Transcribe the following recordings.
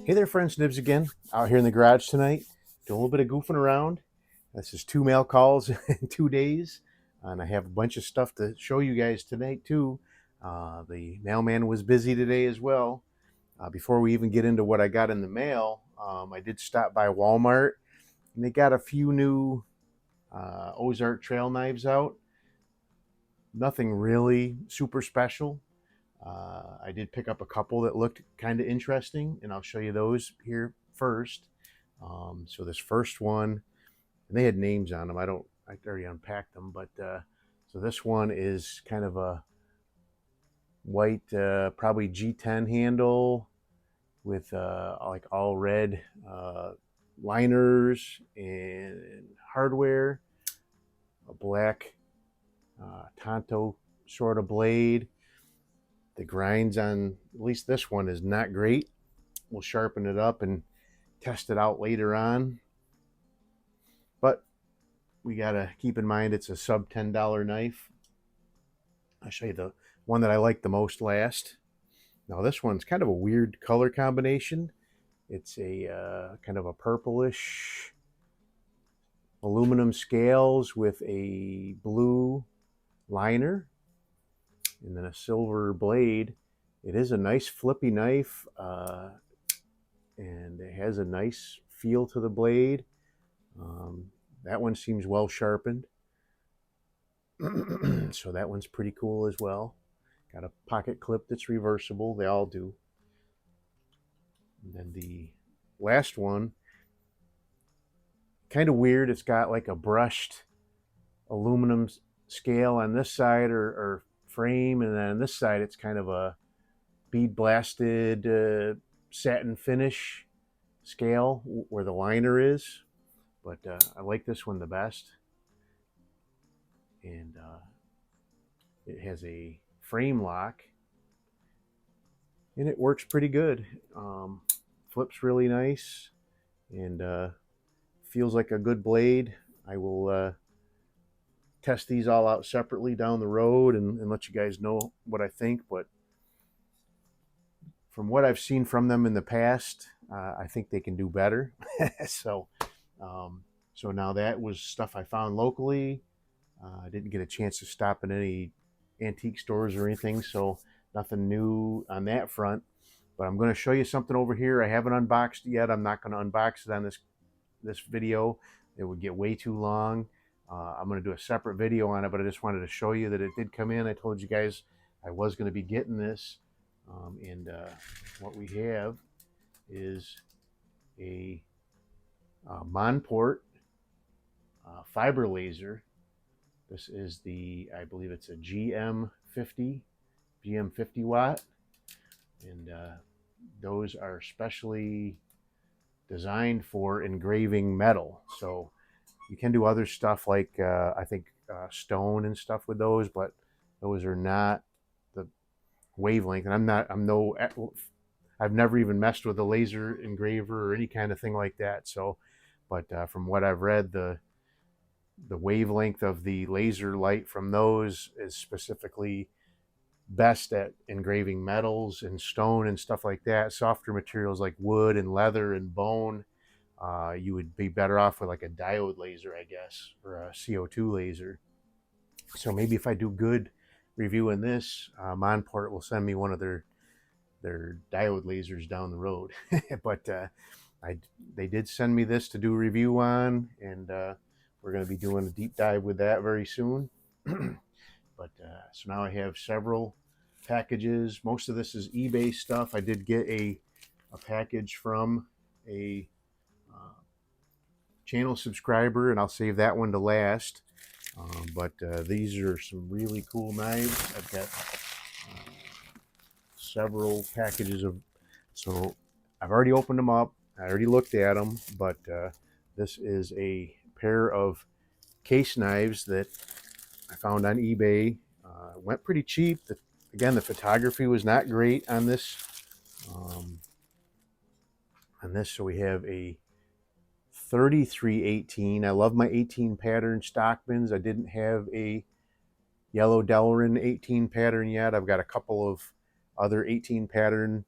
Hey there, friends. Nibs again, out here in the garage tonight, doing a little bit of goofing around. This is 2 mail calls in 2 days, and I have a bunch of stuff to show you guys tonight too. The mailman was busy today as well. Before we even get into what I got in the mail, I did stop by Walmart, and they got a few new Ozark trail knives out. Nothing really super special. I did pick up a couple that looked kind of interesting, and I'll show you those here first. So this first one, and they had names on them. I already unpacked them, but so this one is kind of a white, probably G10 handle with like all red liners and hardware, a black Tonto sort of blade. The grinds on at least this one is not great. We'll sharpen it up and test it out later on. But we got to keep in mind it's a sub $10 knife. I'll show you the one that I like the most last. Now this one's kind of a weird color combination. It's a kind of a purplish aluminum scales with a blue liner and then a silver blade. It is a nice flippy knife, and it has a nice feel to the blade. That one seems well sharpened. So that one's pretty cool as well. Got a pocket clip that's reversible. They all do. And then the last one, kind of weird. It's got like a brushed aluminum scale on this side or frame, and then on this side it's kind of a bead blasted satin finish scale where the liner is. But I like this one the best, and it has a frame lock and it works pretty good. Flips really nice and feels like a good blade. I will test these all out separately down the road and let you guys know what I think. But from what I've seen from them in the past, I think they can do better. So now that was stuff I found locally. I didn't get a chance to stop in any antique stores or anything, so nothing new on that front. But I'm going to show you something over here. I haven't unboxed it yet. I'm not going to unbox it on this video. It would get way too long. I'm going to do a separate video on it, but I just wanted to show you that it did come in. I told you guys I was going to be getting this. And what we have is a Monport fiber laser. This is I believe it's a GM50 watt. And those are specially designed for engraving metal. So you can do other stuff like I think stone and stuff with those, but those are not the wavelength. And I've never even messed with a laser engraver or any kind of thing like that. So, but from what I've read, the wavelength of the laser light from those is specifically best at engraving metals and stone and stuff like that. Softer materials like wood and leather and bone, you would be better off with like a diode laser, I guess, or a CO2 laser. So maybe if I do good reviewing this, Monport will send me one of their diode lasers down the road. But they did send me this to do a review on, and we're going to be doing a deep dive with that very soon. But so now I have several packages. Most of this is eBay stuff. I did get a package from a channel subscriber, and I'll save that one to last. But these are some really cool knives. I've got several packages of, so I've already opened them up. I already looked at them, but this is a pair of case knives that I found on eBay. Went pretty cheap. Again, the photography was not great on this. So we have a 3318. I love my 18 pattern Stockmans. I didn't have a yellow Delrin 18 pattern yet. I've got a couple of other 18 pattern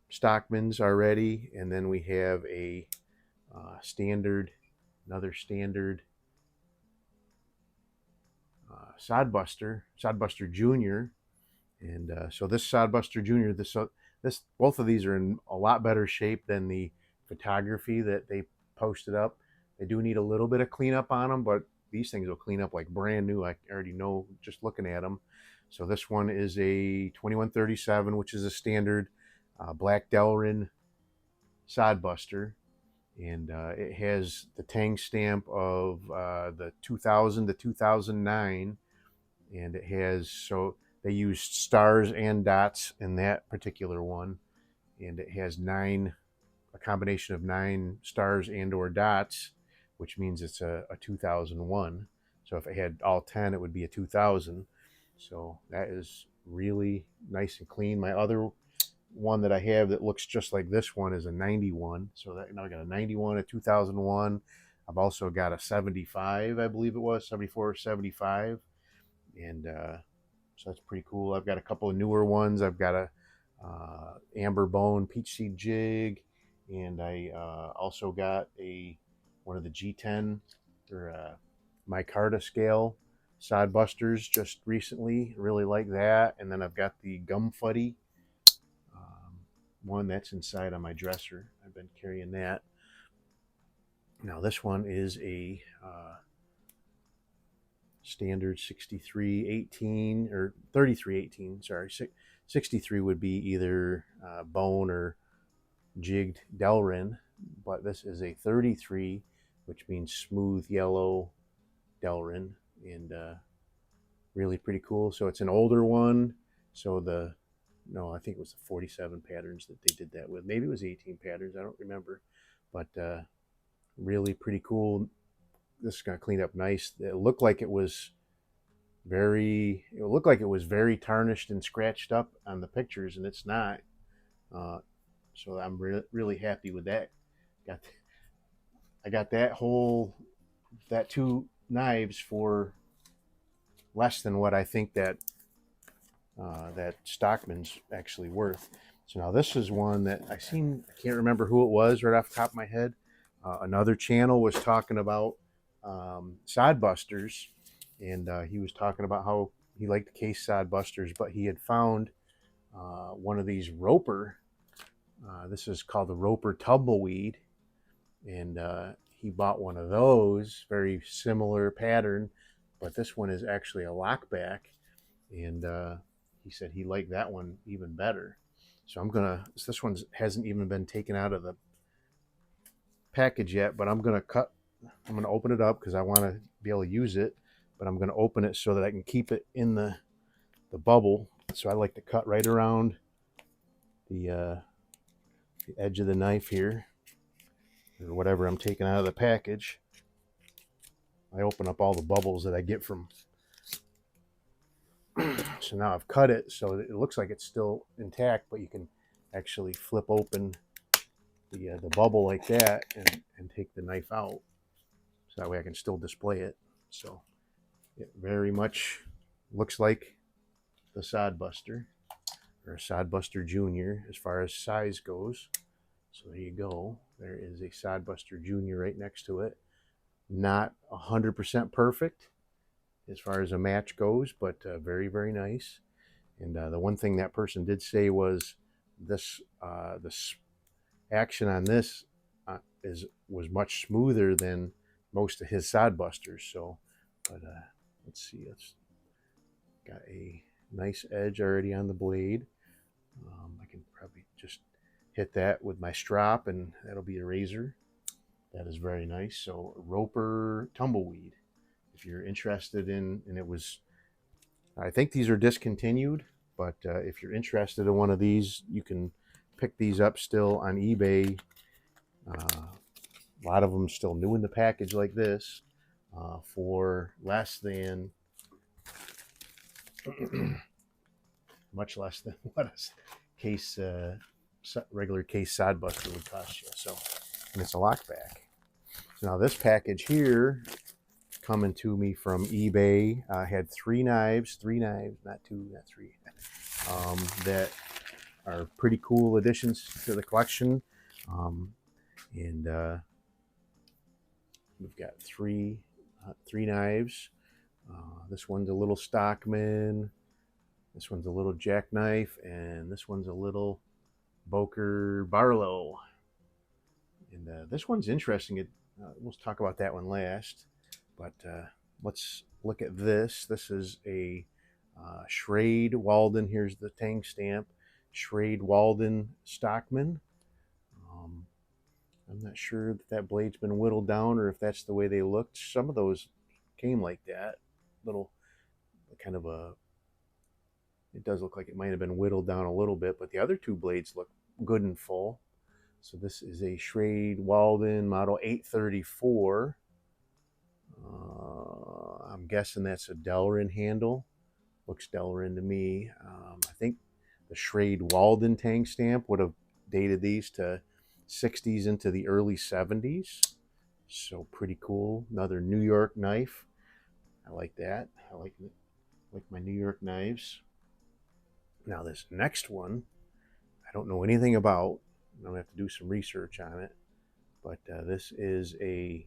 Stockman's already, and then we have a another standard Sodbuster Junior, and so this Sodbuster Junior, both of these are in a lot better shape than the photography that they posted up. They do need a little bit of cleanup on them, but these things will clean up like brand new. I already know just looking at them. So this one is a 2137, which is a standard black Delrin Sodbuster, and it has the tang stamp of the 2000 to 2009, and it has, so they used stars and dots in that particular one, and it has a combination of 9 stars and or dots, which means it's a 2001. So if it had all 10, it would be a 2000. So that is really nice and clean. My other one that I have that looks just like this one is a 91. So that, now I got a 91, a 2001. I've also got a 75, I believe it was 74 or 75, and so that's pretty cool. I've got a couple of newer ones. I've got a amber bone peach seed jig, and I also got one of the G10 or micarta scale Sodbusters just recently. Really like that. And then I've got the gum fuddy one that's inside on my dresser. I've been carrying that. Now this one is a standard 6318 or 3318. Sorry, 63 would be either bone or jigged Delrin, but this is a 33, which means smooth yellow Delrin, and really pretty cool. So it's an older one. So no, I think it was the 47 patterns that they did that with. Maybe it was 18 patterns. I don't remember, but really pretty cool. This is going to clean up nice. It looked like it was very tarnished and scratched up on the pictures, and it's not. So I'm really happy with that. I got that 2 knives for less than what I think that Stockman's actually worth. So now this is one that I can't remember who it was right off the top of my head. Another channel was talking about Sodbusters, and he was talking about how he liked the Case Sodbusters, but he had found one of these Roper. This is called the Roper Tumbleweed, and he bought one of those, very similar pattern, but this one is actually a lockback, and he said he liked that one even better. So this one hasn't even been taken out of the package yet, but I'm going to open it up because I want to be able to use it, but I'm going to open it so that I can keep it in the bubble. So I like to cut right around the edge of the knife here, or whatever I'm taking out of the package. I open up all the bubbles that I get from. So now I've cut it so that it looks like it's still intact, but you can actually flip open the bubble like that and take the knife out, so that way I can still display it. So it very much looks like the Sodbuster, or a Sodbuster Junior as far as size goes. So there you go. There is a Sodbuster Junior right next to it. Not 100% perfect as far as a match goes, but very, very nice. And the one thing that person did say was this action on this was much smoother than most of his Sodbusters. So, but let's see, it's got a nice edge already on the blade. I can probably just hit that with my strop, and that'll be a razor. That is very nice. So Roper Tumbleweed, if you're interested in, and I think these are discontinued, but if you're interested in one of these, you can pick these up still on eBay. A lot of them still new in the package like this, for less than much less than what a regular Case Sodbuster would cost you. So, and it's a lockback. So now this package here, coming to me from eBay, had 3 knives, not 2, not 3, that are pretty cool additions to the collection. And we've got three knives. This one's a little Stockman. This one's a little jackknife, and this one's a little Boker Barlow. And this one's interesting. We'll talk about that one last. But let's look at this. This is a Schrade Walden. Here's the tang stamp. Schrade Walden Stockman. I'm not sure that that blade's been whittled down or if that's the way they looked. Some of those came like that. Little kind of a... It does look like it might have been whittled down a little bit, but the other two blades look good and full. So this is a Schrade Walden model 834. I'm guessing that's a Delrin handle. Looks Delrin to me. I think the Schrade Walden tang stamp would have dated these to 60s into the early 70s. So pretty cool. Another New York knife. I like that. I like my New York knives. Now this next one, I don't know anything about. I'm going to have to do some research on it. But this is a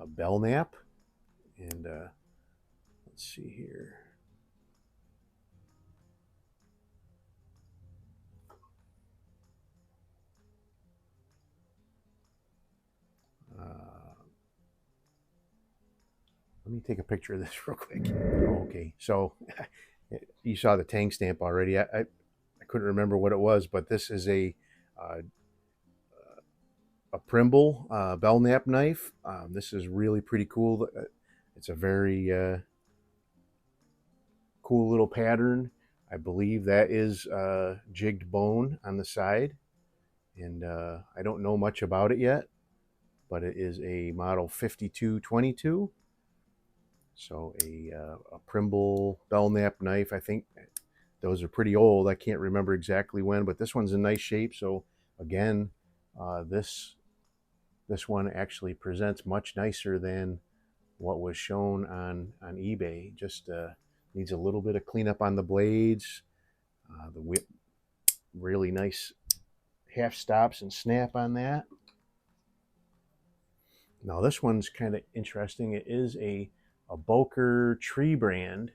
Belknap. And let's see here. Let me take a picture of this real quick. Okay, so you saw the tang stamp already. I couldn't remember what it was, but this is a Primble Belknap knife. This is really pretty cool. It's a very cool little pattern. I believe that is jigged bone on the side, and I don't know much about it yet, but it is a model 5222. So a Primble Belknap knife. I think those are pretty old. I can't remember exactly when, but this one's in nice shape. So again, this one actually presents much nicer than what was shown on eBay. Just needs a little bit of cleanup on the blades. The whip, really nice half stops and snap on that. Now this one's kind of interesting. It is a Boker tree brand,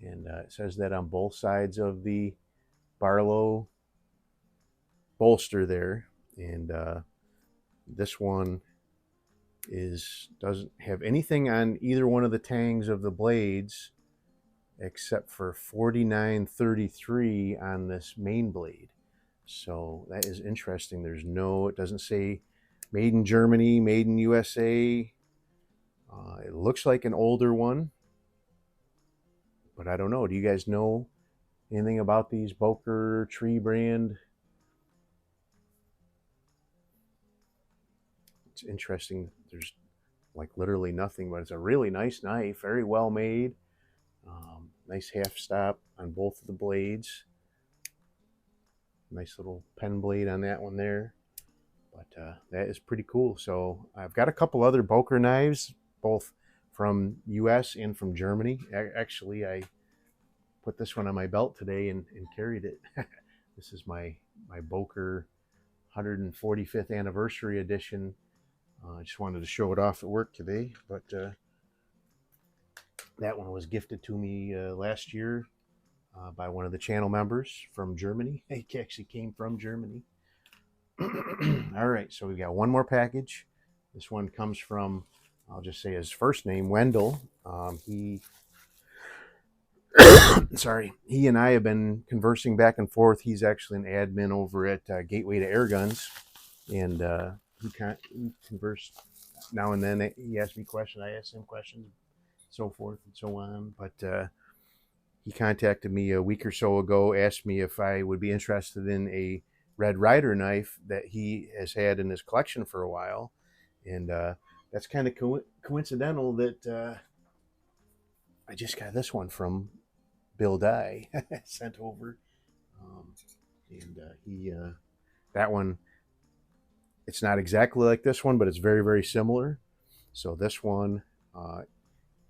and it says that on both sides of the Barlow bolster there. And this one doesn't have anything on either one of the tangs of the blades except for 4933 on this main blade. So that is interesting. It doesn't say made in Germany, made in USA. It looks like an older one, but I don't know. Do you guys know anything about these Boker tree brand? It's interesting. There's like literally nothing, but it's a really nice knife, very well made. Nice half stop on both of the blades. Nice little pen blade on that one there. But that is pretty cool. So I've got a couple other Boker knives, both from US and from Germany. Actually, I put this one on my belt today and carried it. This is my Boker 145th anniversary edition. I just wanted to show it off at work today, but that one was gifted to me last year by one of the channel members from Germany. It actually came from Germany. All right, so we've got one more package. This one comes from, I'll just say his first name, Wendell. He and I have been conversing back and forth. He's actually an admin over at Gateway to Airguns, and he conversed now and then. He asked me questions, I asked him questions, so forth and so on. But he contacted me a week or so ago, asked me if I would be interested in a Red Ryder knife that he has had in his collection for a while. And that's kind of coincidental that I just got this one from Bill Dye sent over. That one, it's not exactly like this one, but it's very, very similar. So this one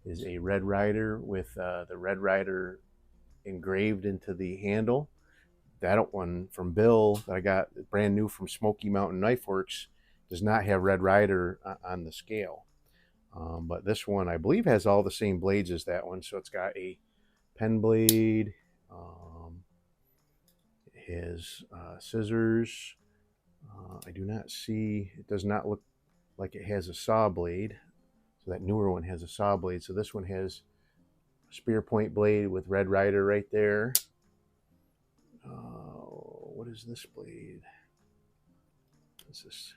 is a Red Ryder with the Red Ryder engraved into the handle. that one from Bill that I got brand new from Smoky Mountain Knife Works does not have Red Ryder on the scale. But this one, I believe, has all the same blades as that one. So it's got a pen blade, it has scissors. I do not see, it does not look like it has a saw blade. So that newer one has a saw blade. So this one has a spear point blade with Red Ryder right there. What is this blade? What's this?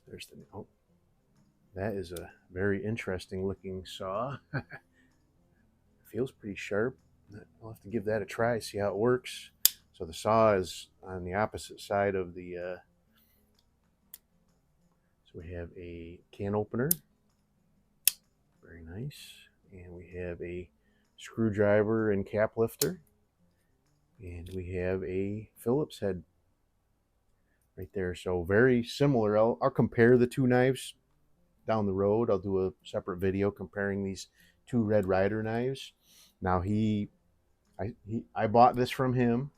There's the, oh, that is a very interesting looking saw. Feels pretty sharp. I'll have to give that a try, see how it works. So the saw is on the opposite side of the, so we have a can opener, very nice. And we have a screwdriver and cap lifter. And we have a Phillips head right there. So very similar. I'll compare the two knives down the road. I'll do a separate video comparing these two Red Ryder knives. Now I bought this from him,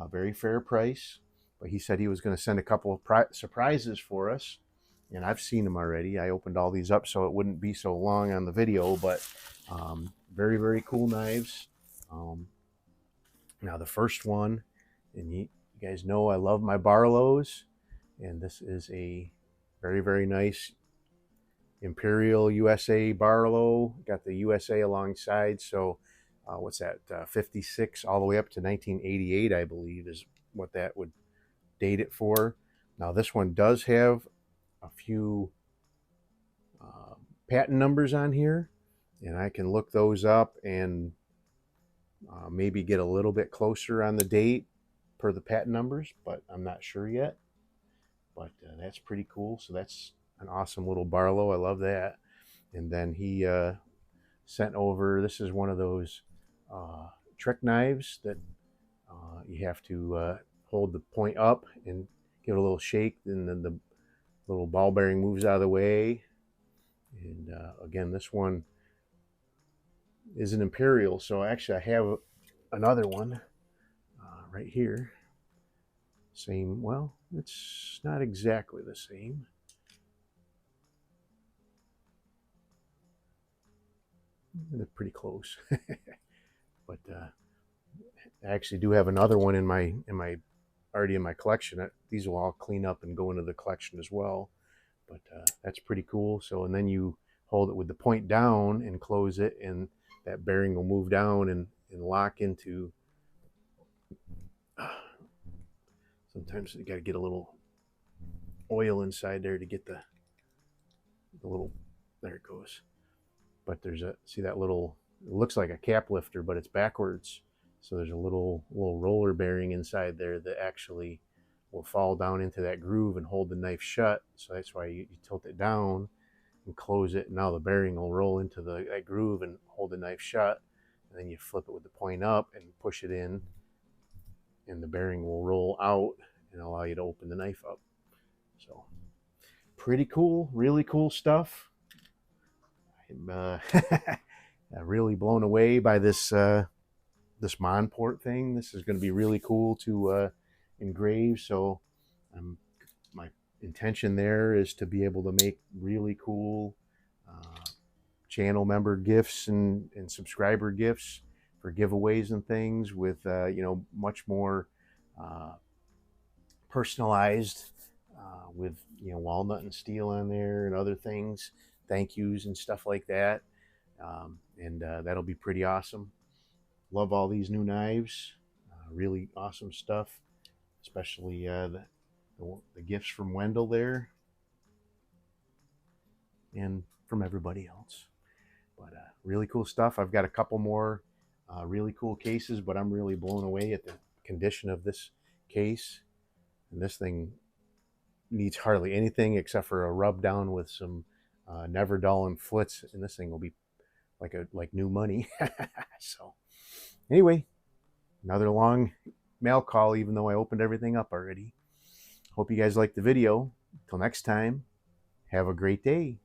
very fair price, but he said he was going to send a couple of surprises for us, and I've seen them already. I opened all these up so it wouldn't be so long on the video, but very, very cool knives. Now the first one, and you guys know I love my Barlows, and this is a very, very nice Imperial USA Barlow. Got the USA alongside, so what's that, 56 all the way up to 1988, I believe, is what that would date it for. Now this one does have a few patent numbers on here, and I can look those up and maybe get a little bit closer on the date per the patent numbers, but I'm not sure yet. But that's pretty cool. So that's an awesome little Barlow. I love that. And then he sent over, this is one of those trick knives that you have to hold the point up and give it a little shake, and then the little ball bearing moves out of the way. And again, this one is an Imperial. So actually I have another one right here. Same, well, it's not exactly the same. They're pretty close. But I actually do have another one already in my collection. These will all clean up and go into the collection as well. But that's pretty cool. So, and then you hold it with the point down and close it, and that bearing will move down and lock into. Sometimes you got to get a little oil inside there to get the little, there it goes. But there's a, see that little, it looks like a cap lifter, but it's backwards. So there's a little roller bearing inside there that actually will fall down into that groove and hold the knife shut. So that's why you tilt it down and close it. And now the bearing will roll into that groove and hold the knife shut. And then you flip it with the point up and push it in, and the bearing will roll out and allow you to open the knife up. So pretty cool, really cool stuff. I'm really blown away by this this Monport thing. This is going to be really cool to engrave. So my intention there is to be able to make really cool channel member gifts and subscriber gifts for giveaways and things with you know, much more personalized with, you know, walnut and steel on there and other things, thank yous and stuff like that. And that'll be pretty awesome. Love all these new knives, really awesome stuff, especially the gifts from Wendell there and from everybody else. But really cool stuff. I've got a couple more really cool cases, but I'm really blown away at the condition of this case. And this thing needs hardly anything except for a rub down with some Never Dull and Flitz, and this thing will be like new money. So anyway, another long mail call, even though I opened everything up already. Hope you guys liked the video. Till next time, have a great day.